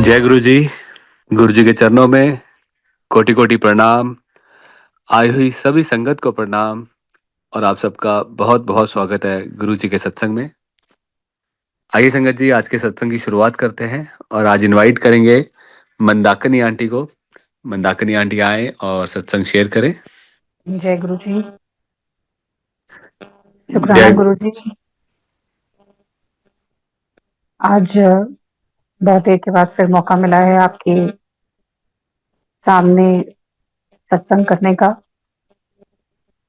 जय गुरु जी के चरणों में कोटि कोटि प्रणाम। आई हुई सभी संगत को प्रणाम और आप सबका बहुत बहुत स्वागत है गुरु जी के सत्संग में। आइए संगत जी, आज के सत्संग की शुरुआत करते हैं और आज इनवाइट करेंगे मंदाकिनी आंटी को। मंदाकिनी आंटी आए और सत्संग शेयर करें। जय गुरु जी। शुक्राना जय गुरु जी। आज बहुत देर के बाद फिर मौका मिला है आपके सामने सत्संग करने का।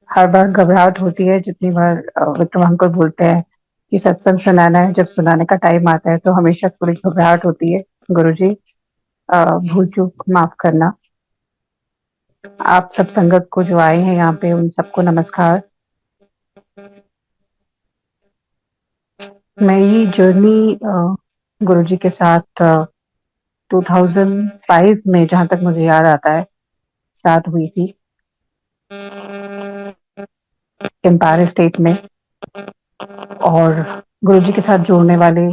हर बार घबराहट होती है जितनी बार विक्रम अंकुर बोलते हैं कि सत्संग सुनाना है, जब सुनाने का टाइम आता है तो हमेशा थोड़ी घबराहट होती है। गुरु जी, भूल चूक माफ करना। आप सब संगत को जो आए हैं यहाँ पे उन सबको नमस्कार। मेरी जर्नी गुरु जी के साथ 2005 में, जहां तक मुझे याद आता है, स्टार्ट हुई थी एम्पायर स्टेट में। और गुरुजी के साथ जोड़ने वाले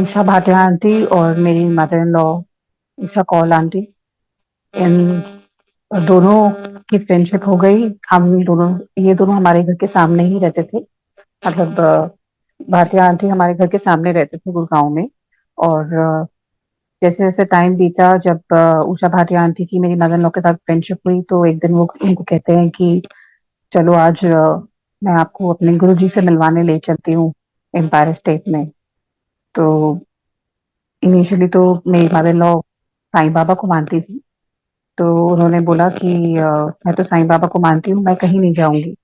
उषा भाटिया आंटी और मेरी mother in law Usha Kaul aunty, इन दोनों की फ्रेंडशिप हो गई। ये दोनों हमारे घर के सामने ही रहते थे। मतलब भाटिया आंटी हमारे घर के सामने रहते थे गुड़गांव में। और जैसे जैसे टाइम बीता, जब उषा भाटिया आंटी की मेरी मदर इन लॉ के साथ फ्रेंडशिप हुई, तो एक दिन वो उनको कहते हैं कि चलो आज मैं आपको अपने गुरुजी से मिलवाने ले चलती हूँ एम्पायर स्टेट में। तो इनिशियली तो मेरी mother in law Sai Baba को मानती थी, तो उन्होंने बोला कि मैं तो साईं बाबा को मानती हूँ, मैं कहीं नहीं जाऊंगी।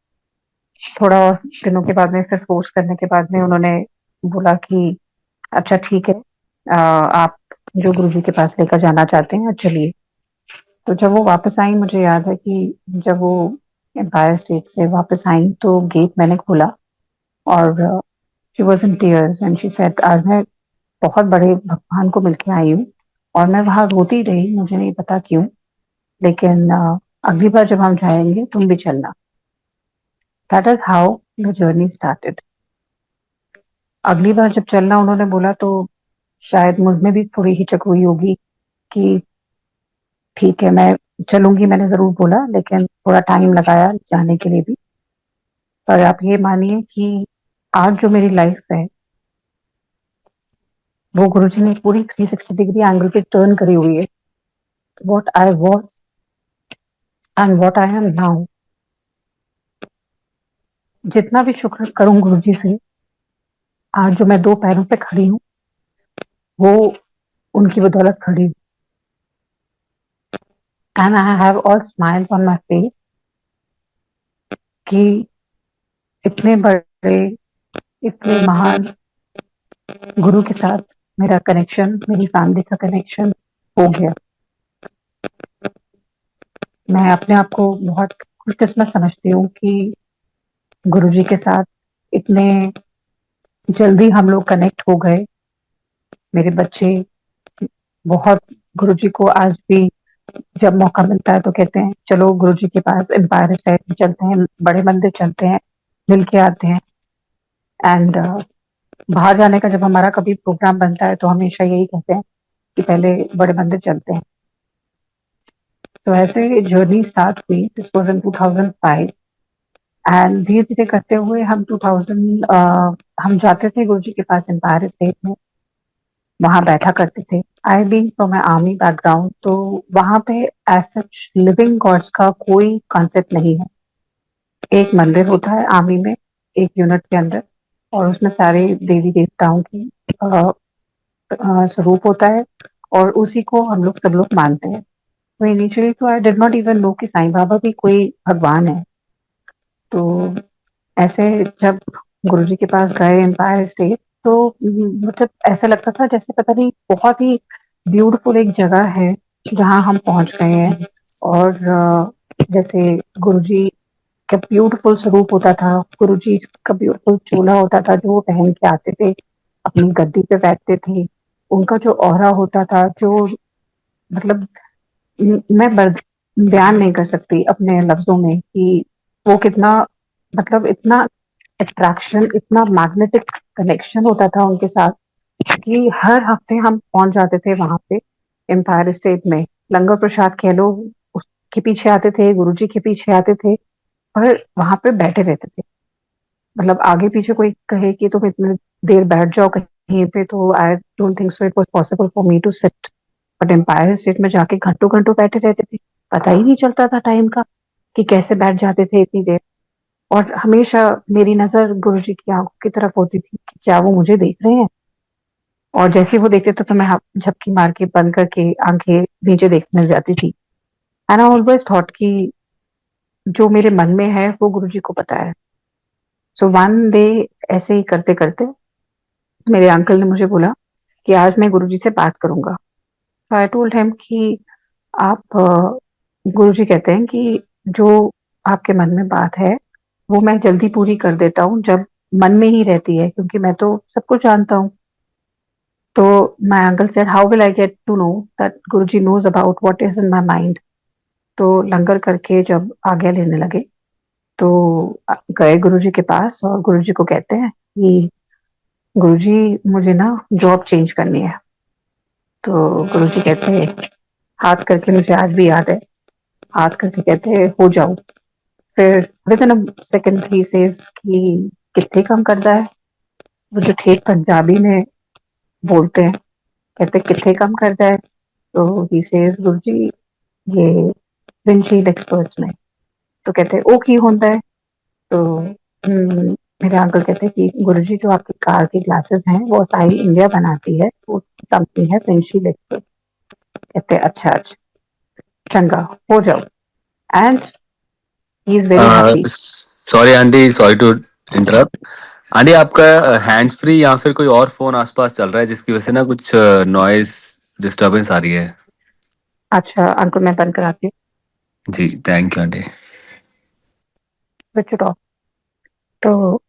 थोड़ा और दिनों के बाद में, फिर फोर्स करने के बाद में, उन्होंने बोला कि अच्छा ठीक है, आप जो गुरुजी के पास लेकर जाना चाहते हैं चलिए। तो जब वो वापस आई, मुझे याद है कि जब वो एम्पायर स्टेट से वापस आई तो गेट मैंने खोला और she was in tears and she said, आज मैं बहुत बड़े भगवान को मिलके आई हूँ। और मैं वहां रोती रही, मुझे नहीं पता क्यों, लेकिन अगली बार जब हम जाएंगे तुम भी चलना। That is how the journey started. अगली बार जब चलना उन्होंने बोला तो शायद मुझ में भी थोड़ी हिचक हुई होगी कि ठीक है मैं चलूंगी, मैंने जरूर बोला, लेकिन थोड़ा टाइम लगाया जाने के लिए भी। पर आप ये मानिए कि आज जो मेरी लाइफ है वो गुरुजी ने पूरी 360 डिग्री एंगल पे टर्न करी हुई है। What I was and what I am now. जितना भी शुक्र करूं गुरुजी से, आज जो मैं दो पैरों पे खड़ी हूँ वो उनकी बदौलत खड़ी हूँ। And I have all smiles on my face कि इतने बड़े, इतने महान गुरु के साथ मेरा कनेक्शन, मेरी फैमिली का कनेक्शन हो गया। मैं अपने आप को बहुत खुशकिस्मत समझती हूँ कि गुरुजी के साथ इतने जल्दी हम लोग कनेक्ट हो गए। मेरे बच्चे बहुत गुरुजी को आज भी जब मौका मिलता है तो कहते हैं चलो गुरुजी के पास एम्पायर स्टेट में चलते हैं, बड़े मंदिर चलते हैं, मिल के आते हैं। एंड बाहर जाने का जब हमारा कभी प्रोग्राम बनता है तो हमेशा यही कहते हैं कि पहले बड़े मंदिर चलते हैं। तो ऐसे जर्नी स्टार्ट हुई, दिस वाज इन 2005। एंड धीरे धीरे करते हुए हम 2000 हम जाते थे गुरुजी के पास एम्पायर स्टेट में, वहां बैठा करते थे। I being from my army background, तो वहां पे एज सच लिविंग गॉड्स का कोई कॉन्सेप्ट नहीं है। एक मंदिर होता है आर्मी में, एक यूनिट के अंदर, और उसमें सारे देवी देवताओं की स्वरूप होता है, और उसी को हम लोग सब लोग मानते हैं। तो इनिशियली तो I did not even know कि साईं बाबा भी कोई भगवान है। तो ऐसे जब गुरुजी के पास गए एम्पायर स्टेट, तो मतलब ऐसा लगता था जैसे पता नहीं बहुत ही ब्यूटीफुल एक जगह है जहाँ हम पहुंच गए हैं। और जैसे गुरुजी का ब्यूटीफुल स्वरूप होता था, गुरुजी का ब्यूटीफुल चोला होता था जो वो पहन के आते थे, अपनी गद्दी पे बैठते थे। उनका जो ऑरा होता था, जो मतलब मैं बयान नहीं कर सकती अपने लफ्जों में कि वो कितना, मतलब इतना अट्रैक्शन, इतना मैग्नेटिक कनेक्शन होता था उनके साथ कि हर हफ्ते हम पहुंच जाते थे वहां पे एम्पायर स्टेट में। लंगर प्रसाद कह लो, उसके पीछे आते थे, गुरुजी के पीछे आते थे, पर वहां पे बैठे रहते थे। मतलब आगे पीछे कोई कहे कि तुम इतनी देर बैठ जाओ कहीं पे, तो I don't think so it was possible for me to sit. But Empire State में जाके घंटों घंटों बैठे रहते थे, पता ही नहीं चलता था टाइम का कि कैसे बैठ जाते थे इतनी देर। और हमेशा मेरी नजर गुरुजी की आंखों की तरफ होती थी कि क्या वो मुझे देख रहे हैं। और जैसे ही वो देखते तो मैं झपकी मार के बंद करके आंखें नीचे देखने लग जाती थी। एंड आई ऑलवेज थॉट कि जो मेरे मन में है वो गुरुजी को पता है। सो वन डे ऐसे ही करते करते मेरे अंकल ने मुझे बोला कि आज मैं गुरुजी से बात करूंगा। तो आई टोल्ड हिम कि आप गुरुजी कहते हैं कि जो आपके मन में बात है वो मैं जल्दी पूरी कर देता हूँ जब मन में ही रहती है, क्योंकि मैं तो सब कुछ जानता हूँ। तो my uncle said how will I get to know that Guruji knows about what is in my mind. तो लंगर करके जब आज्ञा लेने लगे तो गए गुरुजी के पास और गुरुजी को कहते हैं कि गुरुजी मुझे ना जॉब चेंज करनी है। तो गुरुजी कहते हैं, हाथ करके, मुझे आज भी याद है, हाथ करके कहते हैं हो जाओ। फिर with in a second he says कि कितने काम करता है। वो जो ठेठ पंजाबी में बोलते हैं, कहते कितने काम करता है। तो ही सेज गुरुजी ये विंडशील्ड एक्सपर्ट्स में। तो कहते हैं ओ की होता है। तो मेरे अंकल कहते हैं कि गुरुजी जो आपकी कार की ग्लासेस हैं वो सारी इंडिया बनाती है, वो कंपनी है विंडशील्ड एक्सपर्ट। कहते हैं अच्छा अच्छा, चंगा, हो जाओ। And he is very happy. Sorry aunty, sorry to interrupt. Aunty, आपका हैंड्स फ्री या फिर कोई और फोन आसपास चल रहा है जिसकी वजह से ना कुछ नॉइस डिस्टरबेंस आ रही है? अच्छा अंकल, मैं बंद कराती हूँ। जी, thank you aunty. Switch it off. तो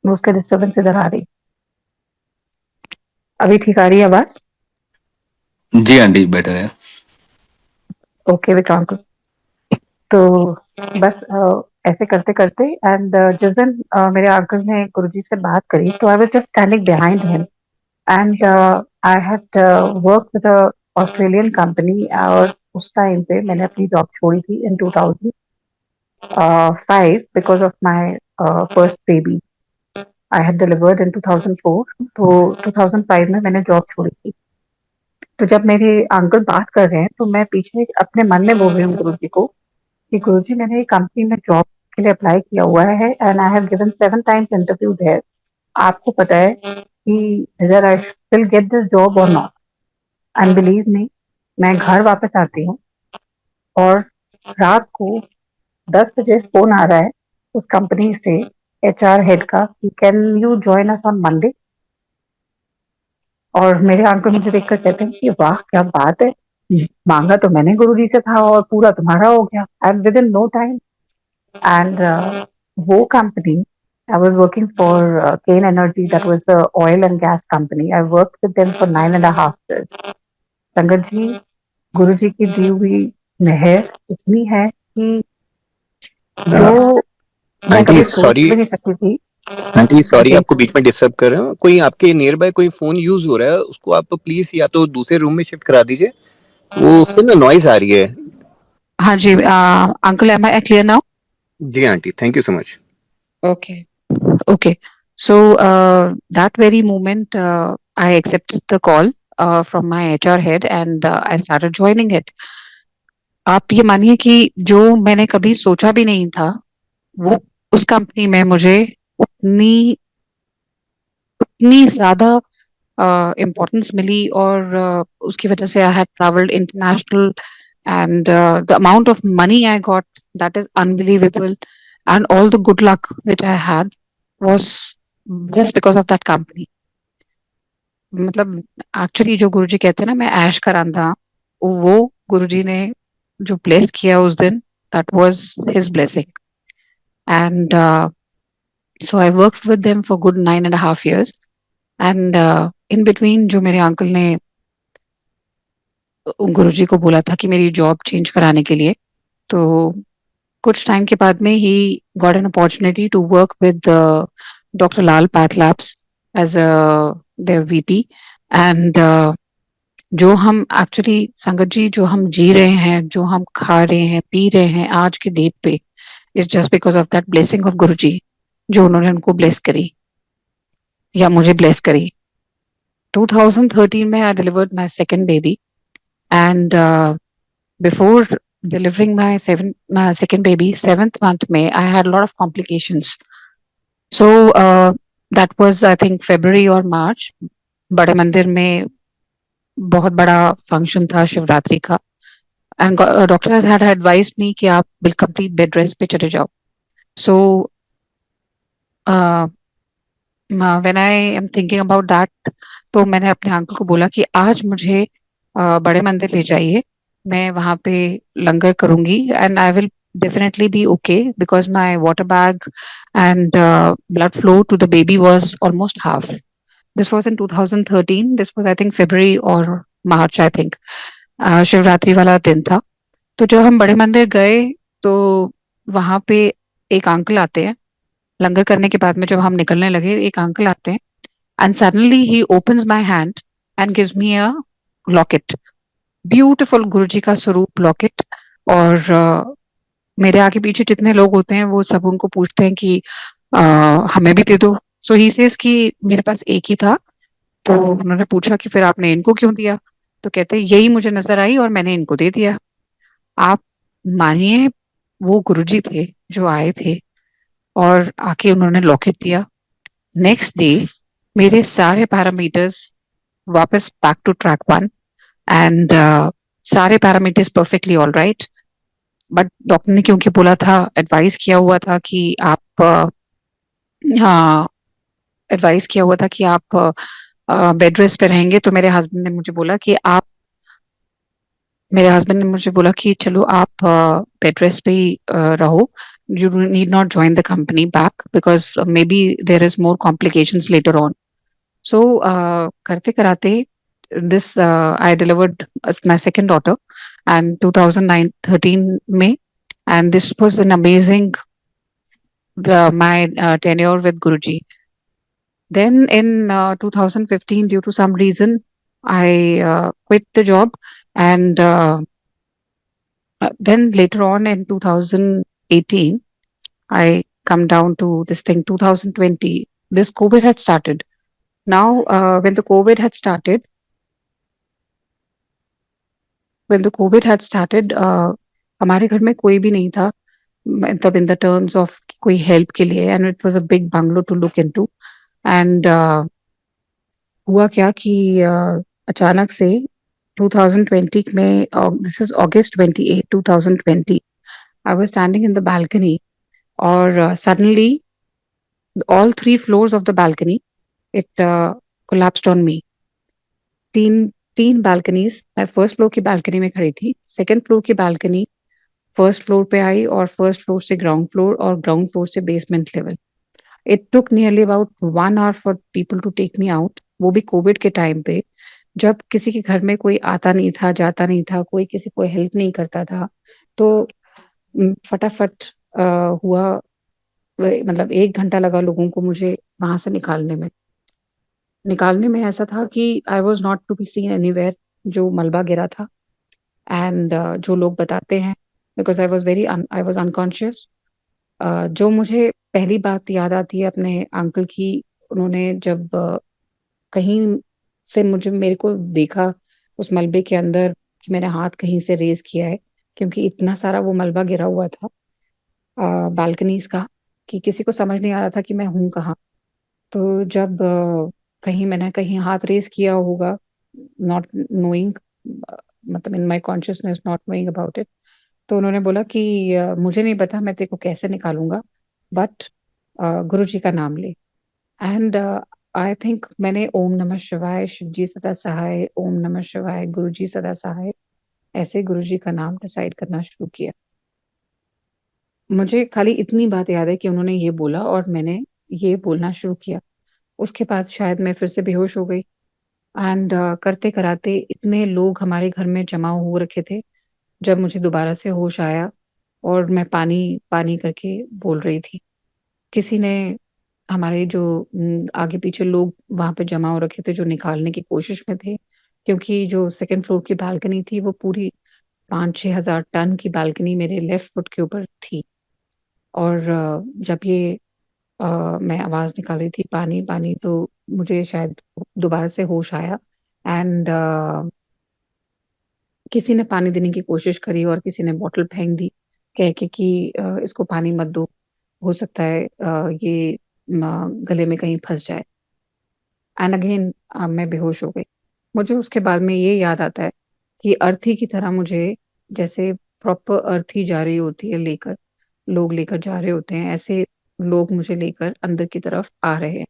उसका डिस्टर्बेंस इधर आ रही। अभी ठीक आ रही है आवाज? जी आंटी, बेटर है। Okay Vikram uncle. तो बस ऐसे करते करते एंड जिस दिन मेरे अंकल ने गुरुजी से बात करी तो I was just standing behind him. And I had work with a Australian company. और उस टाइम पे मैंने अपनी जॉब छोड़ी थी इन 2005 because of my first baby. I had delivered इन 2004। तो 2005 में मैंने जॉब छोड़ी थी। तो जब मेरे अंकल बात कर रहे हैं तो मैं पीछे अपने मन में बोल रही हूँ गुरुजी को कि गुरुजी मैंने एक कंपनी में जॉब के लिए अप्लाई किया हुआ है and I have given 7 times interview there. आपको पता है कि whether I will get this job और नॉट। एंड बिलीव मी, मैं घर वापस आती हूँ और रात को 10 बजे फोन आ रहा है उस कंपनी से, एचआर हेड का, कि can you join us on Monday. और मेरे अंकल मुझे देखकर कहते हैं कि वाह क्या बात है, मांगा तो मैंने गुरुजी से था और पूरा तुम्हारा हो गया and within no time. And वो company, I was working for Kane Energy, that was a oil and gas company. I worked with them for 9.5 years. संगत जी, गुरु जी की दी हुई मेहर इतनी है कि जो मैं आंटी कभी सोच सॉरी, भी नहीं सकती थी। आंटी सॉरी जी आपको बीच में डिस्टर्ब कर रहे हो। कोई आपके नियर बाय कोई फोन यूज हो रहा है, उसको आप प्लीज या तो दूसरे रूम में शिफ्ट करा दीजिए, वो उससे ना नॉइज आ रही है। हाँ जी uncle, am I clear now? जी aunty, thank you so much. Okay. Okay. So that very moment, I accepted the call from my HR head and I started joining it. आप ये मानिए कि जो मैंने कभी सोचा भी नहीं था वो उस कंपनी में मुझे उतनी उतनी ज्यादा इम्पोर्टेंस मिली। और उसकी वजह से I had travelled international and the amount of money I got, that is unbelievable. And all the good luck which I had was just because of that company. मतलब एक्चुअली जो गुरुजी कहते हैं ना, मैं ऐश का रांधा, वो गुरुजी ने जो प्लेस किया उस दिन, that was his blessing. And so I worked with them for good 9.5 years. And in between जो मेरे अंकल ने गुरुजी को बोला था कि मेरी जॉब चेंज कराने के लिए, तो कुछ टाइम के बाद में ही got an opportunity to work with doctor Lal path labs as a their VP. And जो हम एक्चुअली संगत जी जो हम जी रहे हैं, जो हम खा रहे हैं, पी रहे हैं आज के डेट पे, is just because of that blessing of गुरु जी, जो उन्होंने उनको ब्लेस करी या मुझे ब्लेस करी. 2013 में आई delivered my second baby. And before delivering my second baby, 7th month May, I had a lot of complications. So that was, I think, February or March. बड़े मंदिर में बहुत बड़ा फंक्शन था शिवरात्रि का. And doctor had advised me कि आप bill complete bed rest पे चले जाओ. So when I am thinking about that, तो मैंने अपने अंकल को बोला कि आज मुझे बड़े मंदिर ले जाइए, मैं वहां पे लंगर करूंगी and I will definitely be okay because my water bag and blood flow to the baby was almost half. This was in 2013. This was, I think, February or March, I think. Shivratri वाला दिन था. तो जब हम बड़े मंदिर गए तो वहां पे एक अंकल आते हैं. लंगर करने के बाद में जब हम निकलने लगे, एक अंकल आते हैं and suddenly he opens my hand and gives me a locket. Beautiful Guruji का स्वरूप लॉकेट. और मेरे आगे पीछे जितने लोग होते हैं वो सब उनको पूछते हैं कि हमें भी दे दो. सो ही सेज कि मेरे पास एक ही था. तो उन्होंने पूछा कि फिर आपने इनको क्यों दिया. तो कहते यही मुझे नजर आई और मैंने इनको दे दिया. आप मानिए, वो गुरुजी थे जो आए थे और आके उन्होंने लॉकेट दिया. नेक्स्ट डे मेरे सारे पैरामीटर्स वापस back to track one. And सारे parameters perfectly all right. But doctor ने क्योंकि बोला था, एडवाइस किया हुआ था कि आप हाँ, एडवाइस किया हुआ था कि आप बेड रेस्ट पे रहेंगे. तो मेरे हस्बैंड ने मुझे बोला कि चलो आप बेड रेस्ट पे ही रहो. You need not join the company back because maybe there is more complications later on. So करते कराते this I delivered my second daughter and 2013 May, and this was an amazing my tenure with Guruji. Then in 2015, due to some reason, I quit the job, and then later on in 2018, I come down to this thing. 2020, this COVID had started. Now, when the COVID had started, हमारे घर में कोई भी नहीं था, मतलब in the terms of कोई help के लिए. And it was a big bungalow to look into. And हुआ क्या कि अचानक से 2020 में, this is August 28, 2020, I was standing in the balcony और suddenly all 3 floors of the balcony, it collapsed on me. तीन बालकनीज. मैं फर्स्ट फ्लोर की बालकनी में खड़ी थी, सेकंड फ्लोर की बालकनी फर्स्ट फ्लोर पे आई और फर्स्ट फ्लोर से ग्राउंड फ्लोर और ग्राउंड फ्लोर से basement level. It took nearly about 1 hour for people to take me out. वो भी कोविड के टाइम पे, जब किसी के घर में कोई आता नहीं था, जाता नहीं था, कोई किसी को हेल्प नहीं करता था. तो फटाफट हुआ. मतलब 1 घंटा लगा लोगों को मुझे वहां से निकालने में ऐसा था कि I was not to be seen anywhere. जो मलबा गिरा था एंड जो लोग बताते हैं, बिकॉज आई वॉज अनकॉन्शियस. जो मुझे पहली बात याद आती है अपने अंकल की, उन्होंने जब कहीं से मेरे को देखा उस मलबे के अंदर कि मैंने हाथ कहीं से रेज किया है, क्योंकि इतना सारा वो मलबा गिरा हुआ था बालकनीज का कि किसी को समझ नहीं आ रहा था कि मैं हूं कहाँ. तो जब मैंने कहीं हाथ रेस किया होगा, नॉट नोइंग, मतलब in my consciousness not knowing about it, तो उन्होंने बोला कि मुझे नहीं पता मैं तेरे को कैसे निकालूंगा, बट गुरु जी का नाम ले. एंड आई थिंक मैंने ओम नमः शिवाय, शिव जी सदा सहाय, ओम नमः शिवाय, गुरु जी सदा सहाय, ऐसे गुरु जी का नाम डिसाइड करना शुरू किया. मुझे खाली इतनी बात याद है कि उन्होंने ये बोला और मैंने ये बोलना शुरू किया. उसके बाद शायद मैं फिर से बेहोश हो गई. एंड करते कराते इतने लोग हमारे घर में जमा हो रखे थे. जब मुझे दोबारा से होश आया और मैं पानी पानी करके बोल रही थी, किसी ने हमारे जो आगे पीछे लोग वहाँ पे जमा हो रखे थे जो निकालने की कोशिश में थे, क्योंकि जो सेकंड फ्लोर की बालकनी थी वो पूरी 5-6 हज़ार टन की बालकनी मेरे लेफ्ट फुट के ऊपर थी। और जब ये मैं आवाज़ निकाल रही थी पानी, पानी, तो मुझे शायद दोबारा से होश आया एंड किसी ने पानी देने की कोशिश करी और किसी ने बॉटल फेंक दी, कह के कि इसको पानी मत दो, हो सकता है ये गले में कहीं फँस जाए। एंड अगेन मैं बेहोश हो गई। मुझे उसके बाद में ये याद आता है कि अर्थी की तरह मुझे जैसे प्रॉपर अर्थी जा रही होती है लेकर, लोग लेकर जा रहे होते हैं, ऐसे लोग मुझे लेकर अंदर की तरफ आ रहे हैं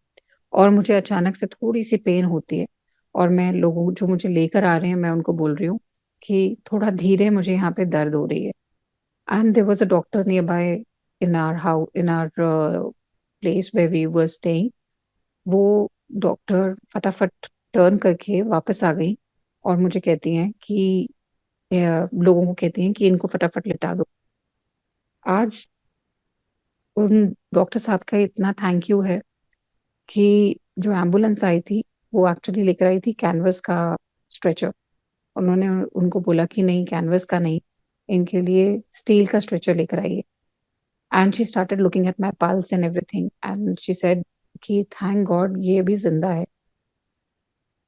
और मुझे अचानक से थोड़ी-सी पेन होती है और मैं लोगों जो मुझे लेकर आ रहे हैं, मैं उनको बोल रही हूँ कि थोड़ा धीरे, मुझे यहाँ पे दर्द हो रही है। And there was a doctor nearby in our place where we were staying. वो डॉक्टर फटाफट टर्न करके वापस आ गई और मुझे कहती हैं कि लोगों को कहती हैं कि इनको फटाफट लिटा दो। आज उन डॉक्टर साहब का इतना थैंक यू है कि जो एम्बुलेंस आई थी, वो एक्चुअली लेकर आई थी कैनवास का स्ट्रेचर। उन्होंने उनको बोला कि नहीं, कैनवास का नहीं, इनके लिए स्टील का स्ट्रेचर लेकर आइए। And she started looking at my pulse and everything and she said कि थैंक गॉड ये अभी ज़िंदा है।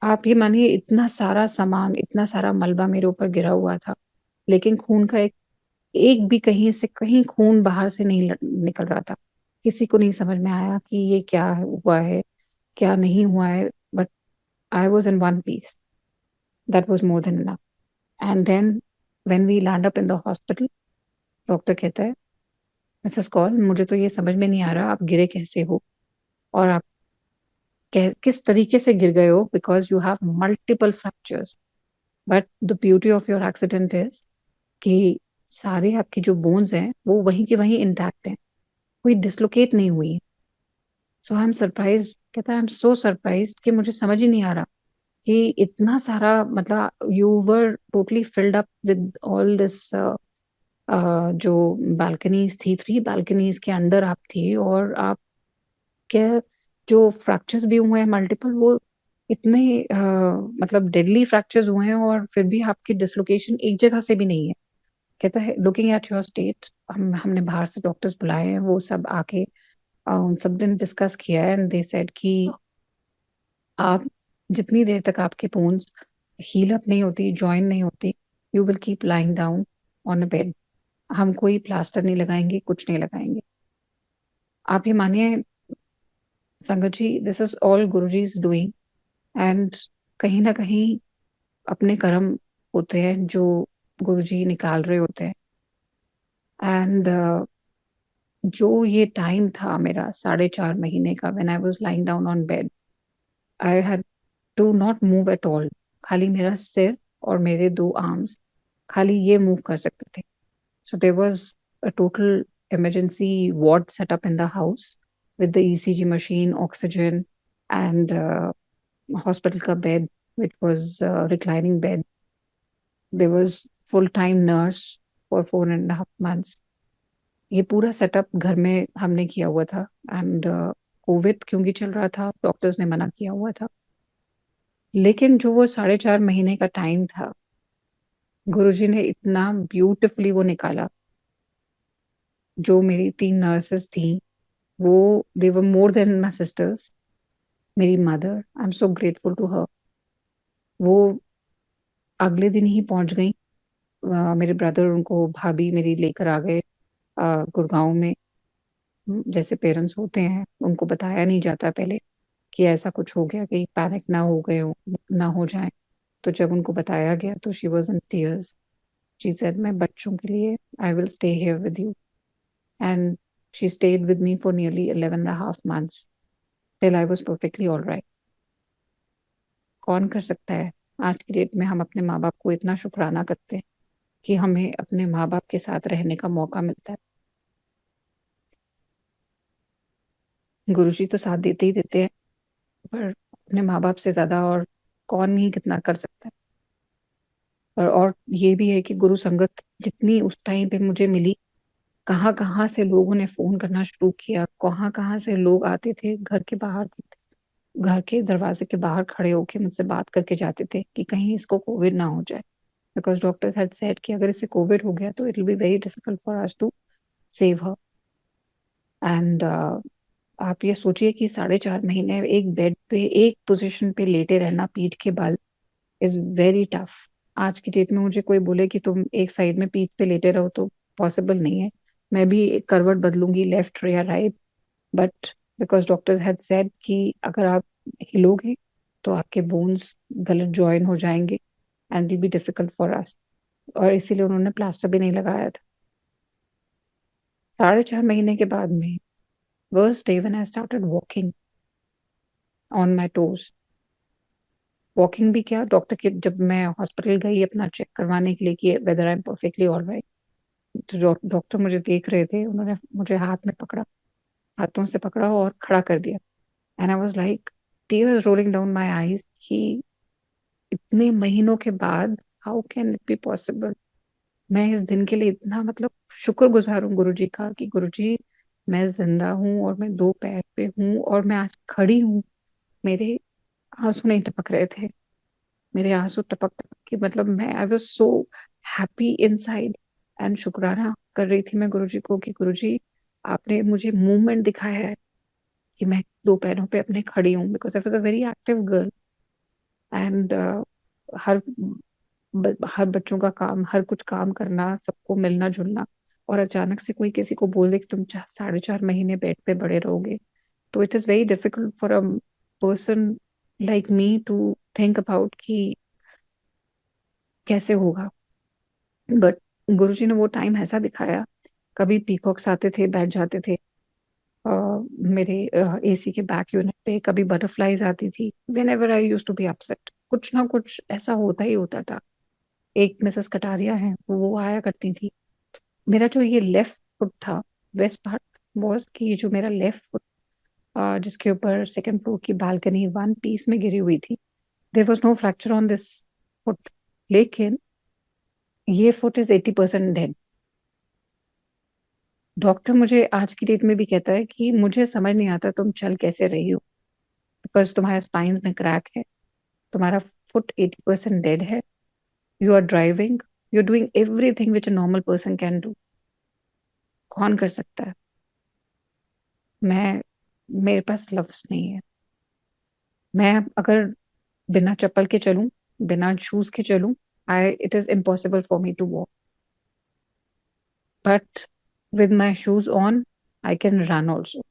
आप ये मानिए इतना सारा सामान, इतना सारा मलबा मेरे ऊपर गिरा हुआ था, लेकिन खून का एक एक भी कहीं से कहीं खून बाहर से नहीं निकल रहा था। किसी को नहीं समझ में आया कि ये क्या हुआ है, क्या नहीं हुआ है, but I was in one piece. That was more than enough. And then when we land up in the hospital, doctor कहता है, मिसेस कौल, मुझे तो ये समझ में नहीं आ रहा आप गिरे कैसे हो और आप किस तरीके से गिर गए हो, because you have multiple fractures. But the beauty of your accident is कि सारे आपकी जो बोन्स हैं वो वहीं के वहीं इंटैक्ट हैं, कोई डिसलोकेट नहीं हुई है। सो आई एम सरप्राइज, कहता है आई एम सो सरप्राइज कि मुझे समझ ही नहीं आ रहा कि इतना सारा, मतलब you were totally filled up with all this, जो बालकनीज थी, 3 बालकनीज के अंडर आप थी और आप क्या, जो फ्रैक्चर्स भी हुए हैं मल्टीपल, वो इतने मतलब डेडली फ्रैक्चर्स हुए हैं और फिर भी आपकी डिसलोकेशन एक जगह से भी नहीं है। कहता है लुकिंग एट योर स्टेट, हमने बाहर से डॉक्टर्स बुलाए हैं, वो सब आके उन सब ने डिस्कस किया है एंड दे सेड कि आप जितनी देर तक आपके बोन्स हील अप नहीं होती, जॉइन नहीं होती, you will keep lying down on a bed. हम कोई प्लास्टर नहीं लगाएंगे, कुछ नहीं लगाएंगे। आप ये मानिए संगत जी, this is all Guruji is doing. And कहीं ना कहीं अपने कर्म होते हैं जो गुरुजी निकाल रहे होते हैं। एंड जो ये टाइम था मेरा 4.5 महीने का, when I was lying down on bed, I had to not move at all. खाली मेरा सिर और मेरे 2 आर्म्स, खाली ये मूव कर सकते थे। So there was a total emergency ward set up in the house with the ECG machine, oxygen and hospital का bed which was reclining bed. There was full-time nurse for 4.5 months. ये पूरा setup घर में हमने किया हुआ था and Covid क्योंकि चल रहा था, डॉक्टर्स ने मना किया हुआ था। लेकिन जो वो 4.5 महीने का टाइम था, गुरुजी ने इतना ब्यूटिफुली वो निकाला। जो मेरी 3 नर्सेस थी, वो they were more than my sisters. मेरी mother, I am so grateful to her. वो अगले दिन ही पहुंच गई। मेरे ब्रदर, उनको भाभी मेरी लेकर आ गए गुड़गांव में। जैसे पेरेंट्स होते हैं, उनको बताया नहीं जाता पहले कि ऐसा कुछ हो गया, कि पैनिक ना हो गए हो, ना हो जाए। तो जब उनको बताया गया तो she was in tears. She said मैं बच्चों के लिए I will stay here with you. And she stayed with me for nearly 11.5 months till I was perfectly all right. कौन कर सकता है? आज की डेट में हम अपने माँ बाप को इतना शुक्राना करते हैं कि हमें अपने माँ बाप के साथ रहने का मौका मिलता है। गुरुजी तो साथ देते ही देते हैं, पर अपने माँ बाप से ज्यादा और कौन ही कितना कर सकता है। और ये भी है कि गुरु संगत जितनी उस टाइम पे मुझे मिली, कहाँ कहाँ से लोगों ने फोन करना शुरू किया, कहाँ कहाँ से लोग आते थे, घर के बाहर, घर के दरवाजे के बाहर खड़े होके मुझसे बात करके जाते थे कि कहीं इसको कोविड ना हो जाए, बिकॉज डॉक्टर्स हैड सेड कि अगर इसे कोविड हो गया तो it will be very difficult for us to save her. एंड आप ये सोचिए कि 4.5 महीने एक बेड पे एक पोजीशन पे लेटे रहना पीठ के बल इज वेरी टफ। आज की डेट में मुझे कोई बोले कि तुम एक साइड में पीठ पे लेटे रहो तो पॉसिबल नहीं है। मैं भी एक करवट बदलूंगी लेफ्ट या right, but because doctors had said कि अगर आप हिलोगे तो आपके बोन्स गलत ज्वाइन हो जाएंगे and will be difficult for अस, और इसीलिए उन्होंने प्लास्टर भी नहीं लगाया था। 4.5 महीने के बाद में worst day when I started walking on my toes. Walking भी क्या, डॉक्टर के जब मैं हॉस्पिटल गई अपना चेक करवाने के लिए कि whether I am perfectly all right, तो डॉक्टर मुझे देख रहे थे, उन्होंने मुझे हाथ में पकड़ा, हाथों से पकड़ा और खड़ा कर दिया। And I was like tears rolling down my eyes कि इतने महीनों के बाद how can it be possible. मैं इस दिन के लिए इतना मतलब शुक्रगुजार हूँ गुरुजी का कि गुरुजी मैं जिंदा हूँ और मैं दो पैर पे हूँ और मैं आज खड़ी हूँ। मेरे आंसू नहीं टपक रहे थे, मेरे आंसू टपक टपक के मतलब मैं I was so happy inside. And शुक्राना कर रही थी मैं गुरुजी को कि गुरुजी आपने मुझे मूवमेंट दिखाया है कि मैं दो पैरों पे अपने खड़ी हूँ, because I was a very active girl. And हर हर बच्चों का काम, हर कुछ काम करना, सबको मिलना जुलना, और अचानक से कोई किसी को बोल दे कि तुम 4.5 महीने बेड पे पड़े रहोगे, तो it is very difficult for a person like me to think about कि कैसे होगा। बट गुरुजी ने वो टाइम ऐसा दिखाया, कभी पीकॉक्स आते थे बैठ जाते थे अ, मेरे एसी के बैक यूनिट पे, कभी बटरफ्लाईज आती थी। Whenever I use to be upset कुछ ना कुछ ऐसा होता ही होता था। एक मिसेस कटारिया है, वो आया करती थी। मेरा जो ये लेफ्ट फुट था, बेस्ट पार्ट वॉज कि ये जो मेरा लेफ्ट फुट जिसके ऊपर सेकंड फ्लोर की बालकनी वन पीस में गिरी हुई थी, there was no fracture on this foot, लेकिन ये फुट इज 80% डेड। डॉक्टर मुझे आज की डेट में भी कहता है कि मुझे समझ नहीं आता तुम चल कैसे रही हो, बिकॉज तुम्हारे स्पाइन में क्रैक है, तुम्हारा फुट 80% डेड है, you are driving, you are doing everything which a normal person can do. कौन कर सकता है? मैं, मेरे पास लफ्ज नहीं है। मैं अगर बिना चप्पल के चलूं, बिना शूज के चलूं, I it is impossible for me to walk, but with my shoes on I can run also,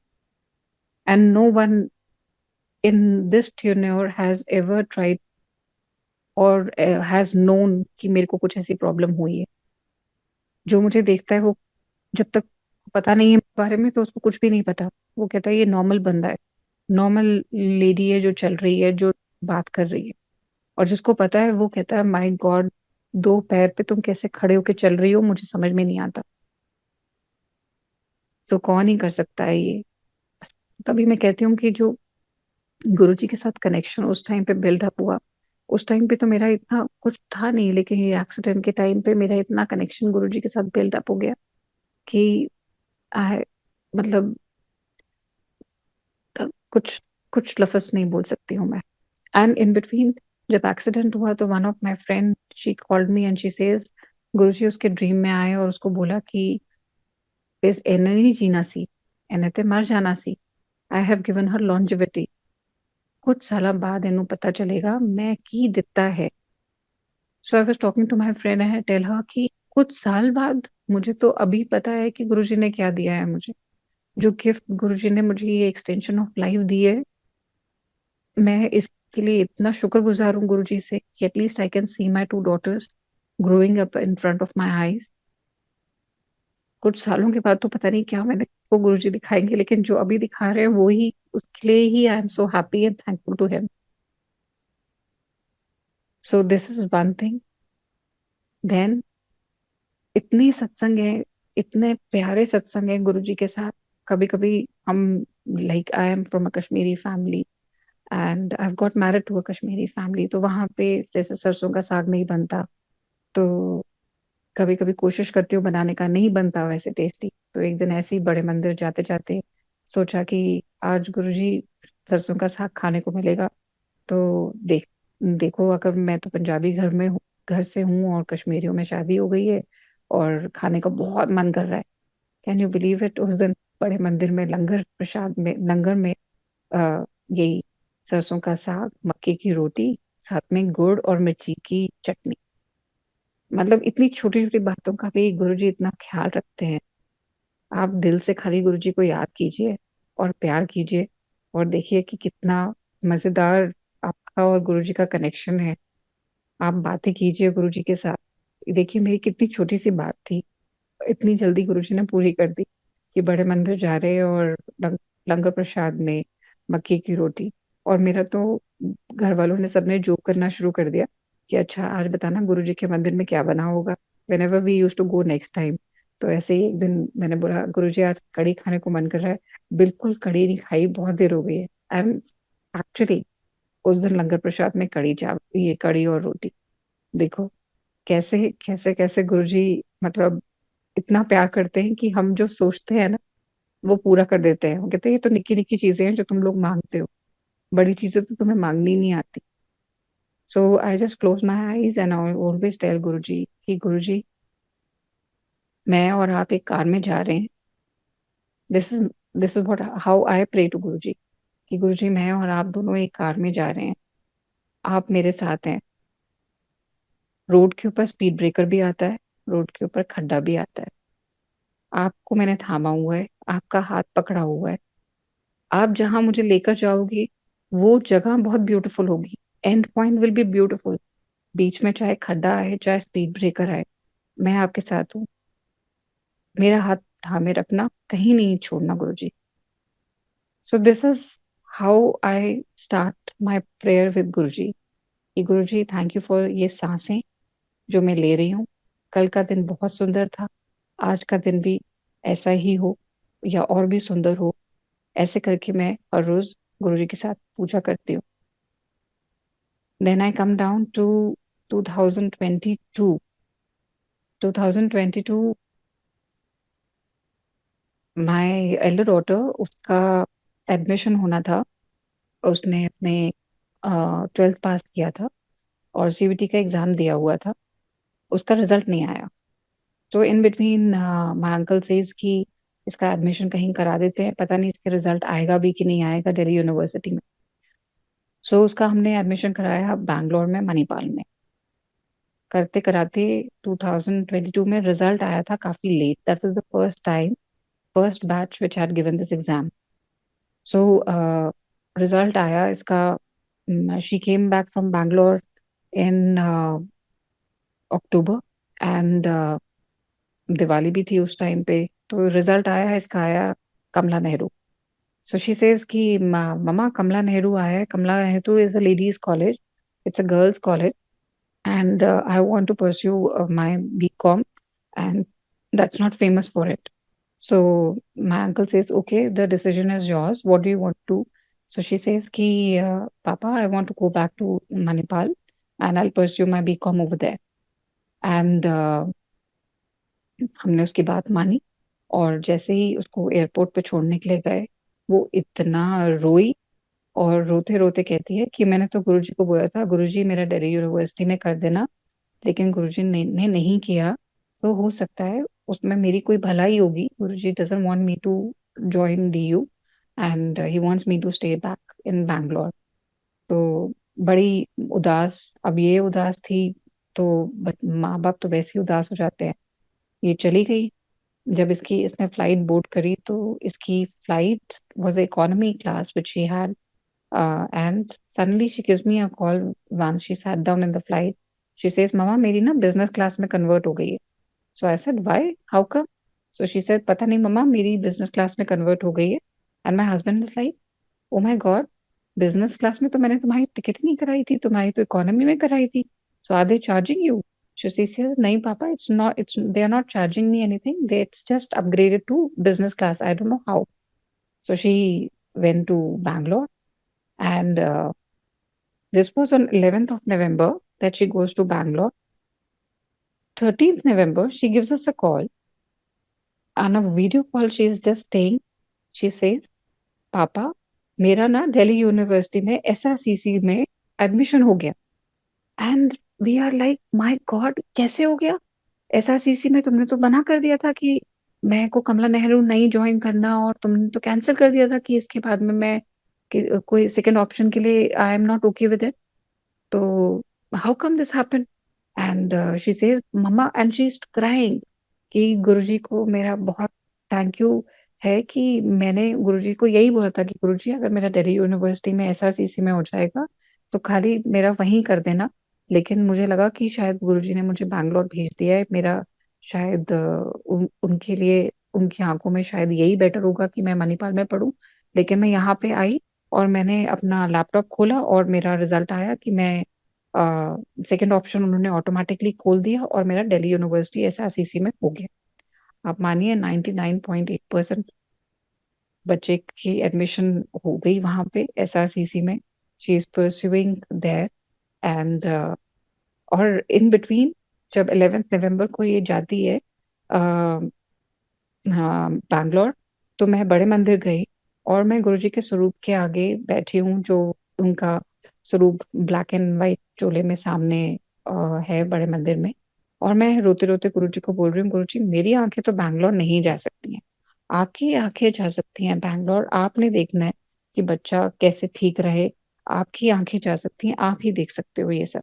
and no one in this tenure has ever tried और हैज नोन कि मेरे को कुछ ऐसी प्रॉब्लम हुई है। जो मुझे देखता है वो जब तक पता नहीं है मेरे बारे में तो उसको कुछ भी नहीं पता, वो कहता है ये नॉर्मल बंदा है, नॉर्मल लेडी है जो चल रही है, जो बात कर रही है। और जिसको पता है वो कहता है माय गॉड, दो पैर पे तुम कैसे खड़े होके चल रही हो, मुझे समझ में नहीं आता। तो कौन ही कर सकता है ये। तभी मैं कहती हूँ कि जो गुरुजी के साथ कनेक्शन उस टाइम पे बिल्डअप हुआ, उस टाइम पे तो मेरा इतना कुछ था नहीं, लेकिन ये एक्सीडेंट के टाइम पे मेरा इतना कनेक्शन गुरुजी के साथ बिल्डअप हो गया कि आई मतलब कुछ कुछ लफ्ज नहीं बोल सकती हूँ मैं। एंड इन बिटवीन जब एक्सीडेंट हुआ तो one of my friend she called me and she says Guruji उसके ड्रीम में आए और उसको बोला कि इस एने नहीं जीना सी, एने ते मर जाना सी, I have given her longevity. कुछ साल बाद इन्हें पता चलेगा मैं की दिता है। So I was talking to my friend and I tell her कि कुछ साल बाद, मुझे तो अभी पता है कि गुरुजी ने क्या दिया है मुझे, जो गिफ्ट गुरुजी ने मुझे ये एक्सटेंशन ऑफ लाइफ दी है। मैं इसके लिए इतना शुक्रगुजार हूँ गुरुजी से कि at least I can see my two daughters growing up in front of my eyes. कुछ सालों के बाद तो पता नहीं क्या मैंने वो गुरुजी दिखाएंगे, लेकिन जो अभी दिखा रहे हैं वो ही, उसके लिए ही I am so happy and thankful to him. So this is one thing. Then इतनी सत्संग है, इतने प्यारे सत्संग है गुरुजी के साथ। कभी कभी हम, like I am from a Kashmiri family and I got married to a Kashmiri family, तो वहां पे जैसे सरसों का साग नहीं बनता, तो कभी कभी कोशिश करती हूँ बनाने का, नहीं बनता वैसे टेस्टी। तो एक दिन ऐसे ही बड़े मंदिर जाते जाते सोचा कि आज गुरुजी सरसों का साग खाने को मिलेगा। तो देखो, अगर मैं तो पंजाबी घर से हूँ और कश्मीरियों में शादी हो गई है और खाने का बहुत मन कर रहा है। कैन यू बिलीव इट, उस दिन बड़े मंदिर में लंगर में आ, यही सरसों का साग, मक्के की रोटी, साथ में गुड़ और मिर्ची की चटनी। मतलब इतनी छोटी छोटी बातों का भी गुरुजी इतना ख्याल रखते हैं। आप दिल से खाली गुरुजी को याद कीजिए और प्यार कीजिए, और देखिए कि कितना मजेदार आपका और गुरुजी का कनेक्शन है। आप बातें कीजिए गुरुजी के साथ। देखिए, मेरी कितनी छोटी सी बात थी, इतनी जल्दी गुरुजी ने पूरी कर दी कि बड़े मंदिर जा रहे हैं और लंगर प्रसाद में मक्के की रोटी। और मेरा तो घर वालों ने सबने जोक करना शुरू कर दिया कि अच्छा, आज बताना गुरुजी के मंदिर में क्या बना होगा, whenever we use to go next time. तो ऐसे ही एक दिन मैंने बोला, गुरुजी आज कढ़ी खाने को मन कर रहा है। बिल्कुल कढ़ी नहीं खाई, बहुत देर हो गई है। एंड एक्चुअली उस दिन लंगर प्रसाद में कढ़ी चावल, ये कढ़ी और रोटी। देखो कैसे कैसे कैसे गुरुजी मतलब इतना प्यार करते हैं कि हम जो सोचते हैं ना, वो पूरा कर देते हैं। वो कहते हैं ये तो निक्की निक्की चीजें हैं जो तुम लोग मांगते हो, बड़ी चीजें तो तुम्हें मांगनी नहीं आती। So I just close my eyes and I always tell Guruji कि गुरुजी, मैं और आप एक कार में जा रहे हैं। This is what how I pray to Guruji कि गुरुजी, मैं और आप दोनों एक कार में जा रहे हैं, आप मेरे साथ हैं। रोड के ऊपर स्पीड ब्रेकर भी आता है, रोड के ऊपर खड्डा भी आता है। आपको मैंने थामा हुआ है, आपका हाथ पकड़ा हुआ है। आप जहां मुझे लेकर जाओगे वो जगह बहुत ब्यूटीफुल होगी, and point will be beautiful. बीच में चाहे खड्डा आए, चाहे स्पीड ब्रेकर आए, मैं आपके साथ हूँ। मेरा हाथ थामे रखना, कहीं नहीं छोड़ना Guruji. So this is how I start my prayer with Guruji कि गुरुजी, थैंक यू फॉर ये सांसें जो मैं ले रही हूँ। कल का दिन बहुत सुंदर था, आज का दिन भी ऐसा ही हो या और भी सुंदर हो। ऐसे करके मैं हर रोज गुरुजी के साथ पूजा करती हूँ। Then I come down to 2022। 2022, my elder daughter, उसका एडमिशन होना था। उसने अपने 12th पास किया था और सीबीटी का एग्जाम दिया हुआ था। उसका रिजल्ट नहीं आया। तो in between my uncle says कि इसका एडमिशन कहीं करा देते हैं, पता नहीं इसके रिजल्ट आएगा भी कि नहीं आएगा दिल्ली यूनिवर्सिटी में। सो उसका हमने एडमिशन कराया बैंगलोर में, मणिपाल में। करते कराते 2022 में रिजल्ट आया था काफी late. That was the first batch which had given this exam. So result आया इसका। She came back from Bangalore in October, and Diwali भी थी उस टाइम पे। तो रिजल्ट आया, इसका आया Kamla Nehru. So she says कि ममा, कमला नेहरू आया है। Kamla Nehru is a ladies college, it's a girls college, and I want to pursue my BCom, and that's not famous for it. So my uncle says, okay, the decision is yours. What do you want to? So she says, ki, Papa, I want to go back to Manipal and I'll pursue my BCom over there. And हमने उसकी बात मानी, और जैसे ही उसको airport पे छोड़ने के लिए गए, वो इतना रोई और रोते रोते कहती है कि मैंने तो गुरुजी को बोला था, गुरुजी मेरा दिल्ली यूनिवर्सिटी में कर देना, लेकिन गुरुजी ने नहीं किया। तो हो सकता है उसमें मेरी कोई भलाई होगी। Guruji doesn't want me to join DU and he wants me to stay back in Bangalore. तो बड़ी उदास, अब ये उदास थी तो माँ बाप तो वैसे ही उदास हो जाते हैं। ये चली गई। जब इसने फ्लाइट बोर्ड करी तो इसकी flight was economy class which she had, and suddenly she gives me a call once she sat down in the flight. She says, "Mama, मेरी ना business class में convert हो गई है." So I said, "Why? How come?" So she said, "पता नहीं मम्मा, मेरी business class में convert हो गई है." And my husband was like, "Oh my God, business class में तो मैंने तुम्हारी टिकट नहीं कराई थी, तुम्हारी तो economy में कराई थी. So are they charging you?" So she says, "नहीं पापा, it's not. They are not charging me anything. It's just upgraded to business class. I don't know how." So she went to Bangalore, and this was on 11th of November that she goes to Bangalore. 13th November, she gives us a call. On a video call, she is just saying, she says, पापा मेरा ना Delhi university में SRCC में admission हो गया. And we are like my god, कैसे हो गया? SRCC में तुमने तो मना कर दिया था कि मैं को कमला नेहरू नहीं ज्वाइन करना, और तुमने तो कैंसिल कर दिया था कि इसके बाद में मैं कोई सेकंड ऑप्शन के लिए I am not okay with it. तो how come this happen? And she says mamma, and she is crying कि गुरुजी को मेरा बहुत थैंक यू है कि मैंने गुरुजी को यही बोला था कि गुरुजी अगर मेरा दिल्ली यूनिवर्सिटी में SRCC में हो जाएगा तो खाली मेरा वहीं कर देना. लेकिन मुझे लगा कि शायद गुरुजी ने मुझे बैंगलोर भेज दिया है, मेरा शायद उनके लिए उनकी आंखों में शायद यही बेटर होगा कि मैं मणिपाल में पढूं. लेकिन मैं यहाँ पे आई और मैंने अपना लैपटॉप खोला और मेरा रिजल्ट आया कि मैं सेकंड ऑप्शन उन्होंने ऑटोमेटिकली खोल दिया और मेरा दिल्ली यूनिवर्सिटी SRCC में हो गया. आप मानिए 99.8% बच्चे की एडमिशन हो गई वहां पे SRCC में. She is pursuing there. And और इन बिटवीन जब 11th नवंबर को ये जाती है हाँ बैंगलोर, तो मैं बड़े मंदिर गई और मैं गुरुजी के स्वरूप के आगे बैठी हूँ, जो उनका स्वरूप ब्लैक एंड वाइट चोले में सामने है बड़े मंदिर में. और मैं रोते रोते गुरुजी को बोल रही हूँ, गुरुजी मेरी आंखें तो बैंगलोर नहीं जा सकती हैं, आपकी आंखें जा सकती हैं बैंगलोर. आपने देखना है कि बच्चा कैसे ठीक रहे, आपकी आंखें जा सकती हैं, आप ही देख सकते हो ये सब.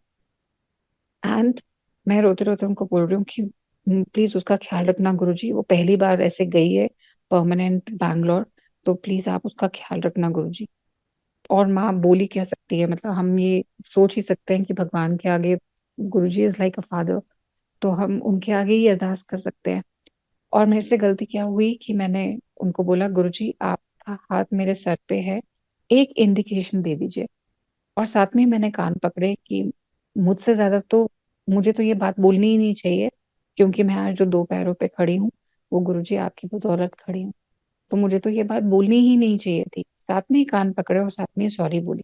एंड मैं रोते रोते उनको बोल रही हूँ कि प्लीज उसका ख्याल रखना गुरुजी, वो पहली बार ऐसे गई है परमानेंट बैंगलोर, तो प्लीज आप उसका ख्याल रखना गुरुजी. और माँ बोली कह सकती है, मतलब हम ये सोच ही सकते हैं कि भगवान के आगे गुरुजी इज लाइक अ फादर, तो हम उनके आगे ही अरदास कर सकते हैं. और मेरे से गलती क्या हुई कि मैंने उनको बोला गुरुजी आपका हाथ मेरे सर पे है, एक इंडिकेशन दे दीजिए. और साथ में मैंने कान पकड़े कि मुझसे ज्यादा तो मुझे तो ये बात बोलनी ही नहीं चाहिए, क्योंकि मैं आज जो दो पैरों पे खड़ी हूँ वो गुरुजी आपकी बदौलत खड़ी हूँ, तो मुझे तो ये बात बोलनी ही नहीं चाहिए थी. साथ में ही कान पकड़े और साथ में ही सॉरी बोली.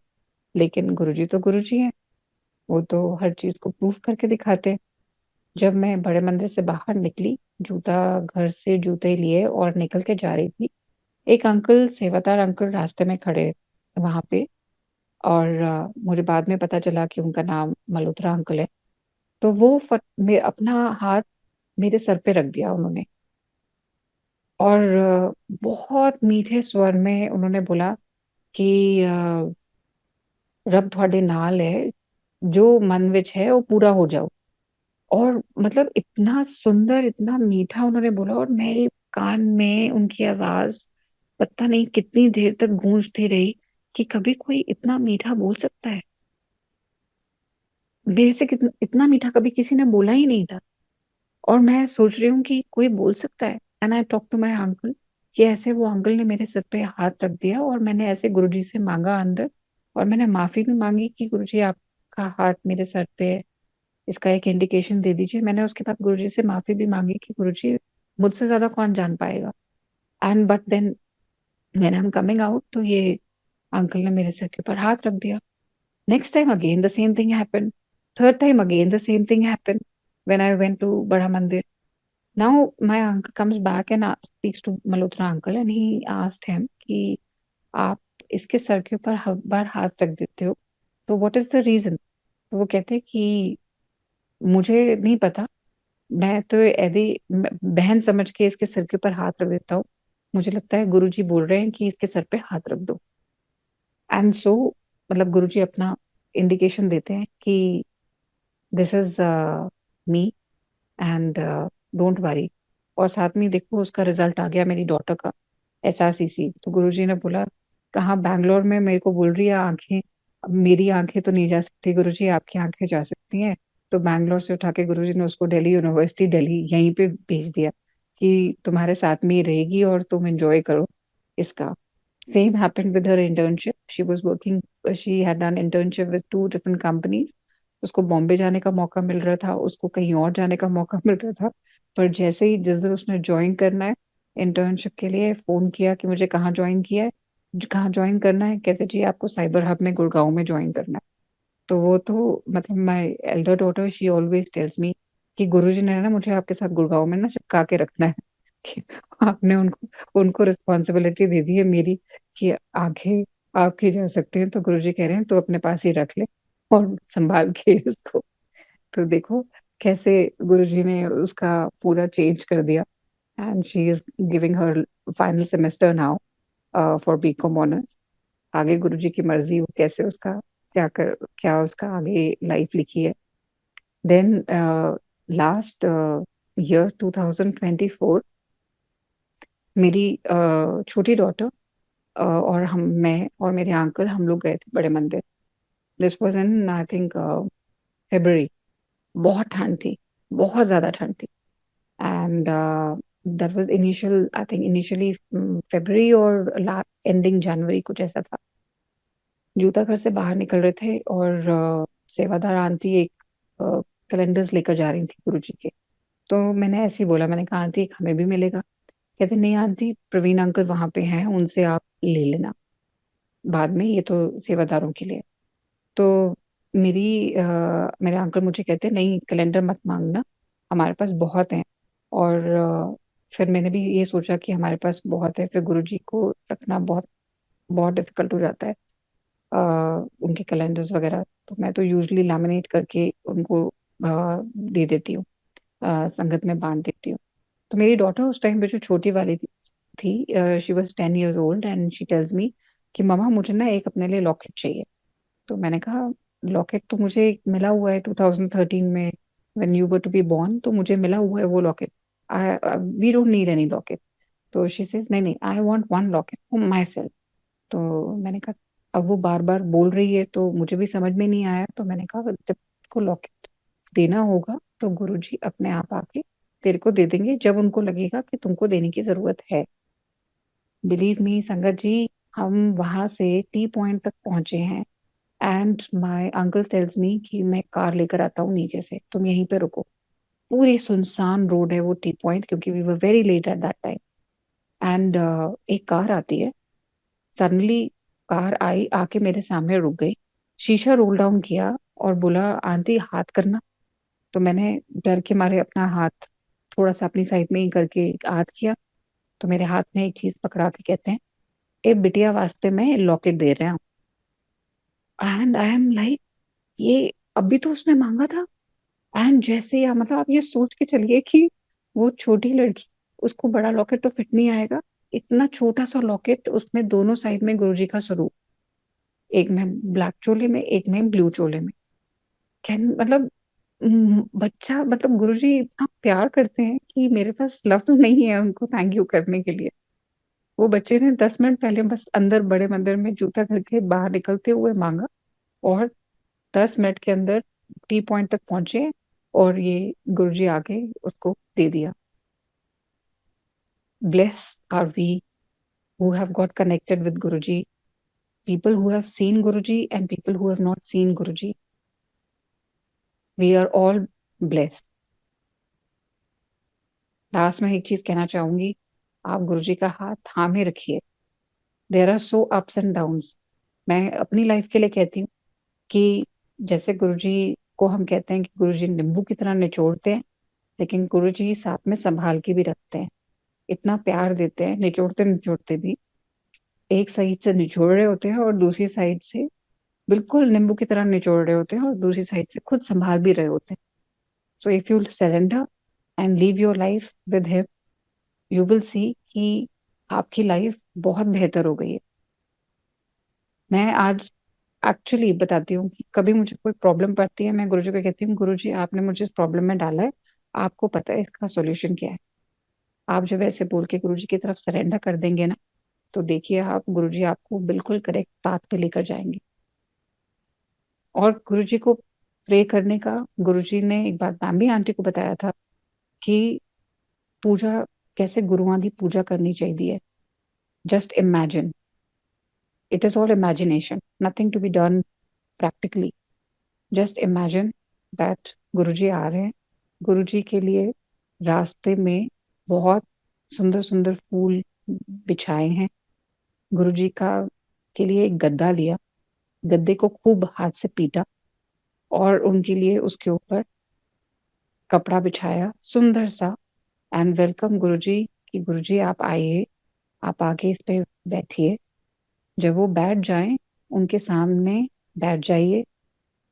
लेकिन गुरुजी तो गुरुजी है, वो तो हर चीज को प्रूफ करके दिखाते हैं. जब मैं बड़े मंदिर से बाहर निकली, जूता घर से जूते लिए और निकल के जा रही थी, एक अंकल, सेवादार अंकल रास्ते में खड़े वहां पे. और मुझे बाद में पता चला कि उनका नाम मल्होत्रा अंकल है. तो वो अपना हाथ मेरे सर पे रख दिया उन्होंने. और बहुत मीठे स्वर में उन्होंने बोला कि रब थोड़े नाल है, जो मन विच है वो पूरा हो जाओ. और मतलब इतना सुंदर, इतना मीठा उन्होंने बोला, और मेरे कान में उनकी आवाज पता नहीं कितनी देर तक गूंजती रही कि कभी कोई इतना मीठा बोल सकता है. मेरे से कितना इतना मीठा कभी किसी ने बोला ही नहीं था. और मैं सोच रही हूँ कि कोई बोल सकता है. And I talk to my uncle कि ऐसे वो अंकल ने मेरे सर पे हाथ रख दिया और मैंने ऐसे गुरुजी से मांगा अंदर, और मैंने माफी भी मांगी कि गुरुजी आपका हाथ मेरे सर पे है, इसका एक इंडिकेशन दे दीजिए. मैंने उसके बाद गुरुजी से माफी भी मांगी कि गुरुजी मुझसे ज्यादा कौन जान पाएगा. And but then when I am coming out, तो ये अंकल ने मेरे सर के ऊपर हाथ रख दिया. Next time again the same thing happened. Third time again the same thing happened when I went to Bada Mandir. Now my uncle comes back and speaks to Malhotra uncle and he asked him कि आप इसके sir के ऊपर हर बार हाथ रख देते हो, तो what is the reason? तो वो कहते हैं कि मुझे नहीं पता, मैं तो यदि बहन समझ के इसके सर के ऊपर हाथ रख देता हूँ, मुझे लगता है गुरुजी बोल रहे हैं कि इसके सर पे हाथ रख दो. एंड सो मतलब गुरुजी अपना इंडिकेशन देते हैं कि this is me and don't worry. और साथ में देखो उसका रिजल्ट आ गया मेरी डॉटर का SRCC. तो गुरुजी ने बोला कहाँ बैंगलोर में मेरे को बोल रही है आंखें, अब मेरी आंखें तो नहीं जा सकती गुरुजी, आपकी आंखें जा सकती हैं. तो बैंगलोर से उठा के गुरुजी ने उसको दिल्ली यूनिवर्सिटी दिल्ली यहीं पे भेज दिया कि तुम्हारे साथ में ही रहेगी और तुम एंजॉय करो इसका. Same happened with her internship. She was working, she had done internship with two different companies. उसको बॉम्बे जाने का मौका मिल रहा था, उसको कहीं और जाने का मौका मिल रहा था. पर जैसे ही जिस दिन उसने ज्वाइन करना है इंटर्नशिप के लिए, फोन किया कि मुझे कहाँ ज्वाइन किया है, कहाँ ज्वाइन करना है, कहते जी आपको साइबर हब में गुड़गांव में ज्वाइन करना है. तो वो तो मतलब my elder daughter she always tells me कि गुरुजी ने ना मुझे आपके साथ गुड़गांव में ना चिपका के रखना है कि आपने उनको उनको रिस्पॉन्सिबिलिटी दे दी है मेरी कि आगे आप ही जा सकते हैं, तो गुरुजी कह रहे हैं तो अपने पास ही रख ले और संभाल के इसको। तो देखो कैसे गुरुजी ने उसका पूरा चेंज कर दिया। And she is giving her final semester now for BCom honours. आगे गुरुजी की मर्जी, वो कैसे उसका क्या उसका आगे लाइफ लिखी है। देन लास्ट ईयर 2024 मेरी छोटी डॉटर और मैं और मेरे अंकल हम लोग गए थे बड़े मंदिर। This was in I think February. बहुत ठंड थी, बहुत ज्यादा ठंड थी। And that was initial, I think initially February और एंडिंग जनवरी कुछ ऐसा था। जूता घर से बाहर निकल रहे थे और सेवादार आंटी एक कैलेंडर्स लेकर जा रही थी गुरुजी के। तो मैंने ऐसे ही बोला, मैंने कहा आंटी एक हमें भी मिलेगा। कहते नहीं आंटी, प्रवीण अंकल वहां पे हैं, उनसे आप ले लेना बाद में, ये तो सेवादारों के लिए। तो मेरे अंकल मुझे कहते नहीं कैलेंडर मत मांगना, हमारे पास बहुत हैं। और फिर मैंने भी ये सोचा कि हमारे पास बहुत है, फिर गुरुजी को रखना बहुत बहुत डिफिकल्ट हो जाता है उनके कैलेंडर्स वगैरह। तो मैं तो यूजुअली लैमिनेट करके उनको दे देती हूँ, संगत में बांट देती हूँ। तो मेरी डॉटर उस टाइम पे जो छोटी वाली थी, she was 10 years old and she tells me कि मम्मा मुझे ना एक अपने लिए लॉकेट चाहिए। तो मैंने कहा लॉकेट तो मुझे मिला हुआ है 2013 में, when you were to be born, तो मुझे मिला हुआ है वो locket. We don't need any locket. तो शी सेज नहीं नहीं, I want one locket for myself. तो मैंने कहा अब वो बार बार बोल रही है तो मुझे भी समझ में नहीं आया। तो मैंने कहा जब को लॉकेट देना होगा तो गुरुजी अपने आप आके तेरे को दे देंगे जब उनको लगेगा कि तुमको देने की जरूरत है। बिलीव मी संगत जी, हम वहां से टी पॉइंट तक पहुंचे हैं and my uncle tells me कि मैं कार लेकर आता हूँ नीचे से, तुम यहीं पे रुको। पूरी सुनसान रोड है वो टी पॉइंट, क्योंकि we were very late at that time. And एक कार आती है। सडनली कार आई, आके मेरे सामने रुक गई, शीशा रोल डाउन किया और बोला आंटी हाथ करना। तो मैंने डर के मारे अपना हाथ थोड़ा सा अपनी साइड में ही करके हाथ किया। तो मेरे हाथ में एक चीज पकड़ा के कहते हैं ए बिटिया वास्ते मैं लॉकेट दे रहा हूँ। एंड आई एम लाइक ये अभी तो उसने मांगा था। एंड जैसे या मतलब आप ये सोच के चलिए कि वो छोटी लड़की, उसको बड़ा लॉकेट तो फिट नहीं आएगा। इतना छोटा सा लॉकेट, उसमें दोनों साइड में गुरुजी का स्वरूप, एक में ब्लैक चोले में एक में ब्लू चोले में। कैन मतलब बच्चा, मतलब गुरुजी इतना प्यार करते हैं कि मेरे पास लफ्ज नहीं है उनको थैंक यू करने के लिए। वो बच्चे ने 10 मिनट पहले बस अंदर बड़े मंदिर में जूता करके बाहर निकलते हुए मांगा और 10 मिनट के अंदर टी पॉइंट तक पहुंचे और ये गुरुजी आके उसको दे दिया। Blessed are we who have got connected with Guruji, people who have seen Guruji and people who have not seen Guruji. We are all blessed. Last में एक चीज कहना चाहूंगी, आप गुरुजी का हाथ थामे रखिए। There are so ups and downs. मैं अपनी लाइफ के लिए कहती हूँ कि जैसे गुरुजी को हम कहते हैं कि गुरुजी नींबू की तरह निचोड़ते हैं, लेकिन गुरुजी साथ में संभाल के भी रखते हैं, इतना प्यार देते हैं निचोड़ते निचोड़ते भी। एक साइड से निचोड़ रहे होते हैं और दूसरी साइड से बिल्कुल नींबू की तरह निचोड़ रहे होते हैं और दूसरी साइड से खुद संभाल भी रहे होते हैं। So if you surrender and leave your life with him, you will see कि आपकी लाइफ बहुत बेहतर हो गई है। मैं आज एक्चुअली बताती हूँ कि कभी मुझे कोई प्रॉब्लम पड़ती है, मैं गुरुजी को कहती हूँ गुरुजी आपने मुझे इस प्रॉब्लम में डाला है, आपको पता है इसका सॉल्यूशन क्या है। आप जब ऐसे बोल के गुरुजी की तरफ सरेंडर कर देंगे ना, तो देखिए आप, गुरुजी आपको बिल्कुल करेक्ट पाथ पे लेकर जाएंगे। और गुरुजी को प्रे करने का, गुरुजी ने एक बार बैम्बी आंटी को बताया था कि पूजा कैसे गुरुआं की पूजा करनी चाहिए। Just imagine, it is all imagination, nothing to be done practically. Just imagine that Guruji आ रहे हैं, गुरुजी के लिए रास्ते में बहुत सुंदर सुंदर फूल बिछाए हैं। गुरुजी का के लिए एक गद्दा लिया, गद्दे को खूब हाथ से पीटा और उनके लिए उसके ऊपर कपड़ा बिछाया सुंदर सा एंड वेलकम गुरुजी कि गुरुजी आप आइए, आप आके इस पे बैठिए। जब वो बैठ जाएं, उनके सामने बैठ जाइए,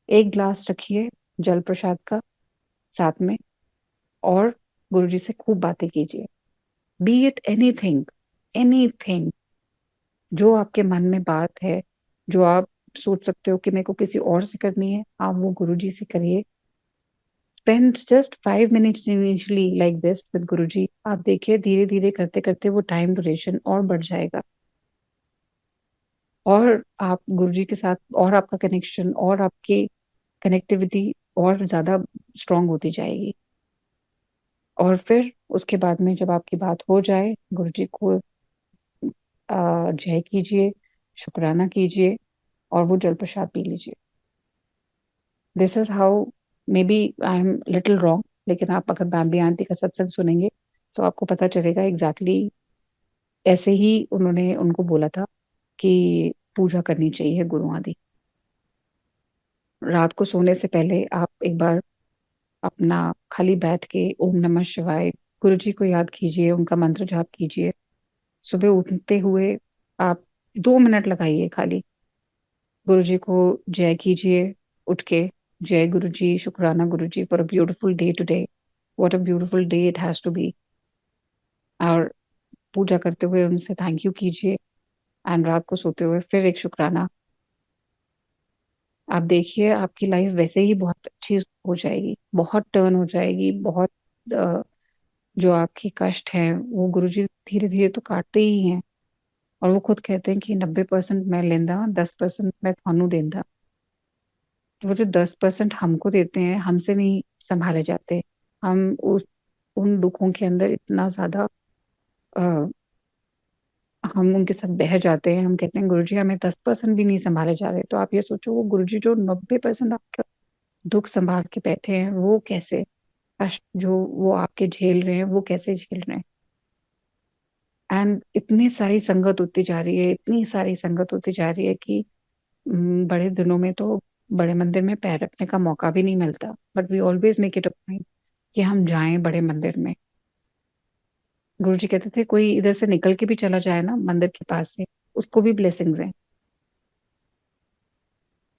एक ग्लास रखिए जल प्रसाद का साथ में, और गुरुजी से खूब बातें कीजिए। बी इट एनीथिंग, एनीथिंग जो आपके मन में बात है, जो आप सोच सकते हो कि मेरे को किसी और से करनी है, आप वो गुरुजी से करिए। Spend just 5 minutes initially like this with Guruji. आप देखिए धीरे धीरे करते करते वो टाइम ड्यूरेशन और बढ़ जाएगा, और आप गुरुजी के साथ और आपका कनेक्शन और आपकी कनेक्टिविटी और ज्यादा स्ट्रांग होती जाएगी। और फिर उसके बाद में जब आपकी बात हो जाए, गुरुजी को जय कीजिए, शुक्राना कीजिए, और वो जल प्रसाद पी लीजिए। This is how, maybe I am little wrong, लेकिन आप अगर बैम्बी आंटी का सत्संग सुनेंगे तो आपको पता चलेगा एग्जैक्टली ऐसे ही उन्होंने उनको बोला था कि पूजा करनी चाहिए गुरु आदि। रात को सोने से पहले आप एक बार अपना खाली बैठ के ओम नमः शिवाय गुरु जी को याद कीजिए, उनका मंत्र जाप कीजिए। सुबह उठते हुए आप 2 मिनट लगाइए खाली, गुरु जी को जय कीजिए उठ के। जय गुरु जी, शुक्राना Guru ji for a beautiful day today, what a beautiful day it has to be. और पूजा करते हुए उनसे थैंक यू कीजिए, एंड रात को सोते हुए फिर एक शुक्राना। आप देखिए आपकी लाइफ वैसे ही बहुत अच्छी हो जाएगी, बहुत टर्न हो जाएगी, बहुत अ, जो आपके कष्ट हैं वो गुरुजी धीरे धीरे तो काटते ही हैं। और वो खुद कहते हैं कि 90% मैं लेंदा, 10% मैं थानू देंदा। तो वो जो 10% हमको देते हैं, हमसे नहीं संभाले जाते। हम उस उन दुखों के अंदर इतना ज्यादा अ, हम उनके साथ बह जाते हैं। हम कहते हैं गुरुजी हमें 10% भी नहीं संभाले जा रहे। तो आप ये सोचो वो गुरुजी जो 90% आपका दुख संभाल के बैठे हैं, वो कैसे कष्ट जो वो आपके झेल रहे हैं, वो कैसे झेल रहे हैं। एंड इतनी सारी संगत होती जा रही है, इतनी सारी संगत होती जा रही है कि बड़े दिनों में तो बड़े मंदिर में पैर रखने का मौका भी नहीं मिलता, but we always make it a point कि हम जाएं बड़े मंदिर में। गुरु जी कहते थे कोई इधर से निकल के भी चला जाए ना मंदिर के पास से, उसको भी ब्लेसिंग्स हैं।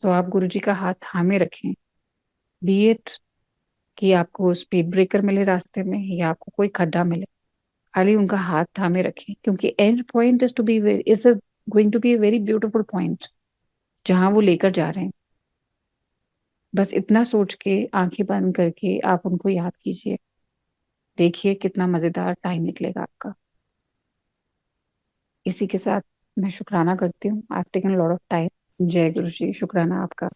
तो आप गुरु जी का हाथ थामे रखें, बी इट कि आपको स्पीड ब्रेकर मिले रास्ते में या आपको कोई खड्डा मिले, खाली उनका हाथ थामे रखें, क्योंकि end point is to be is going to be a very beautiful point जहां वो लेकर जा रहे हैं। बस इतना सोच के आंखें बंद करके आप उनको याद कीजिए, देखिए कितना मजेदार टाइम निकलेगा आपका। इसी के साथ मैं शुक्राना करती हूँ। I taken lot of time. जय गुरु जी, शुक्राना आपका।